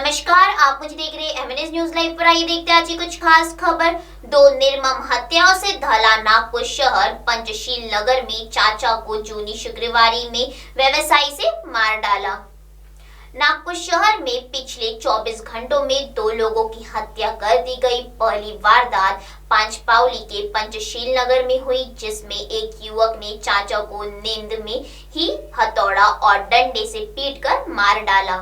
नमस्कार, आप मुझे देख रहे हैं एमएनएस न्यूज लाइव पर। आइए देखते हैं आज की कुछ खास खबर। दो निर्मम हत्याओं से धला नागपुर शहर। पंचशील नगर में चाचा को जूनी शुक्रवारी में व्यवसायी से मार डाला। नागपुर शहर में पिछले 24 घंटों में दो लोगों की हत्या कर दी गई। पहली वारदात पांचपावली के पंचशील नगर में हुई, जिसमें एक युवक ने चाचा को नींद में ही हथौड़ा और डंडे से पीटकर मार डाला।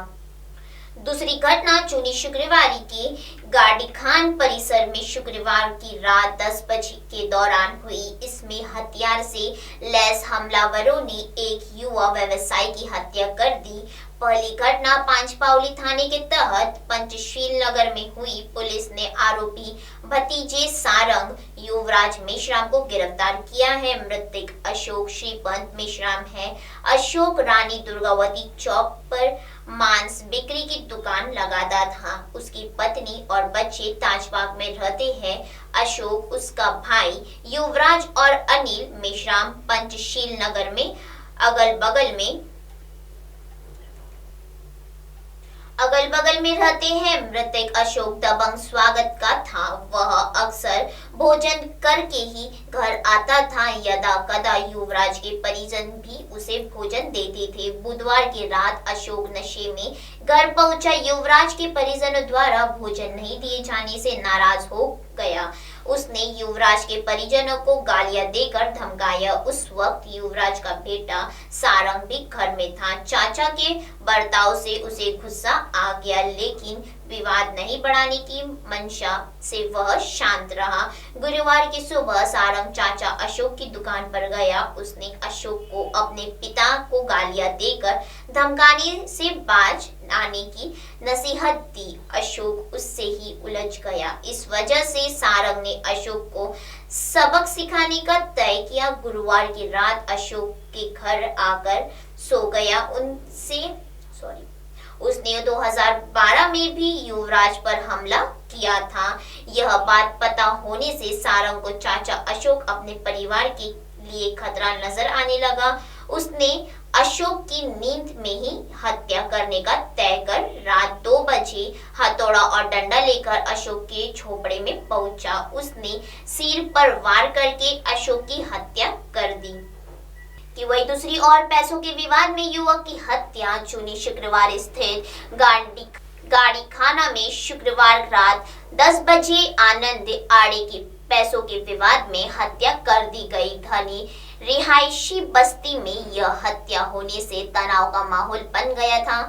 दूसरी घटना चूनी शुक्रवारी की गाड़ी खान परिसर में शुक्रवार की रात 10 बजे के दौरान हुई। इसमें हथियार से लैस हमलावरों ने एक युवा व्यवसायी की हत्या कर दी। पहली घटना पांचपावली थाने के तहत पंचशील नगर में हुई। पुलिस ने आरोपी भतीजे सारंग युवराज मेश्राम को गिरफ्तार किया है। मृतक अशोक श्रीपंत मेश्राम है। अशोक रानी दुर्गावती चौक पर मांस बिक्री की दुकान लगाता था। उसकी पत्नी और बच्चे ताजबाग में रहते हैं। अशोक, उसका भाई युवराज और अनिल मेश्राम पंचशील नगर में अगल बगल में रहते हैं। मृतक अशोक दबंग स्वागत का था। वह अक्सर भोजन करके ही घर आता था। यदा कदा युवराज के परिजन भी उसे भोजन देते थे। बुधवार की रात अशोक नशे में घर पहुंचा। युवराज के परिजनों द्वारा भोजन नहीं दिए जाने से नाराज हो गया। उसने युवराज के परिजनों को गालियां देकर धमकाया। उस वक्त युवराज का बेटा सारंग भी घर में था। चाचा के बर्ताव से उसे गुस्सा आ गया, लेकिन विवाद नहीं बढ़ाने की मंशा से वह शांत रहा। गुरुवार की सुबह सारंग चाचा अशोक की दुकान पर गया। उसने अशोक को अपने पिता को गालियां देकर धमकाने से बाज आने की नसीहत दी। अशोक उससे ही उलझ गया। इस वजह से सारंग ने अशोक को सबक सिखाने का तय किया। गुरुवार की रात अशोक के घर आकर सो गया। उसने 2012 में भी युवराज पर हमला किया था। यह बात पता होने से सारंग को चाचा अशोक अपने परिवार के लिए खतरा नजर आने लगा। उसने अशोक की नींद में ही हत्या करने का तय कर रात 2 बजे हथौड़ा और डंडा लेकर अशोक के झोपड़े में पहुंचा। उसने सिर पर वार करके अशोक की हत्या कर दी। कि वही दूसरी ओर पैसों के विवाद में युवक की हत्या। चूनी शुक्रवार स्थित गाड़ी खाना में शुक्रवार रात 10 बजे आनंद आड़े की पैसों के विवाद में हत्या कर दी गई। धनी रिहायशी बस्ती में यह हत्या होने से तनाव का माहौल बन गया था।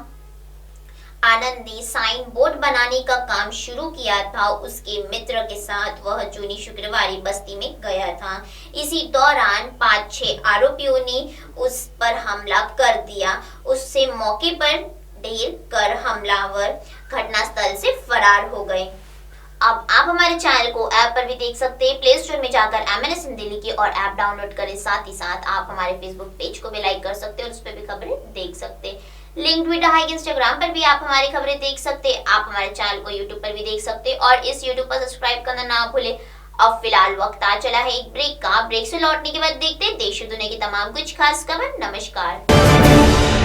आनंद ने साइन बोर्ड बनाने का काम शुरू किया था। उसके मित्र के साथ वह चूनी शुक्रवारी बस्ती में गया था। इसी दौरान 5-6 आरोपियों ने उस पर हमला कर दिया। उससे मौके पर ढेर कर हमलावर घटनास्थल से फरार हो गए। अब आप हमारे चैनल को ऐप पर भी देख सकते हैं। प्ले स्टोर में जाकर एमएनएस हिंदी लिखिए और ऐप डाउनलोड करें। साथ ही साथ आप हमारे फेसबुक पेज को भी लाइक कर सकते हैं और उस पर भी खबरें देख सकते हैं। लिंक ट्विटर है, इंस्टाग्राम पर भी आप हमारी खबरें देख सकते हैं। आप हमारे चैनल को यूट्यूब पर भी देख सकते हैं और इस यूट्यूब पर सब्सक्राइब करना ना भूले। अब फिलहाल वक्त आ चला है एक ब्रेक का। ब्रेक से लौटने के बाद देखते हैं देश और दुनिया की तमाम कुछ खास खबर। नमस्कार।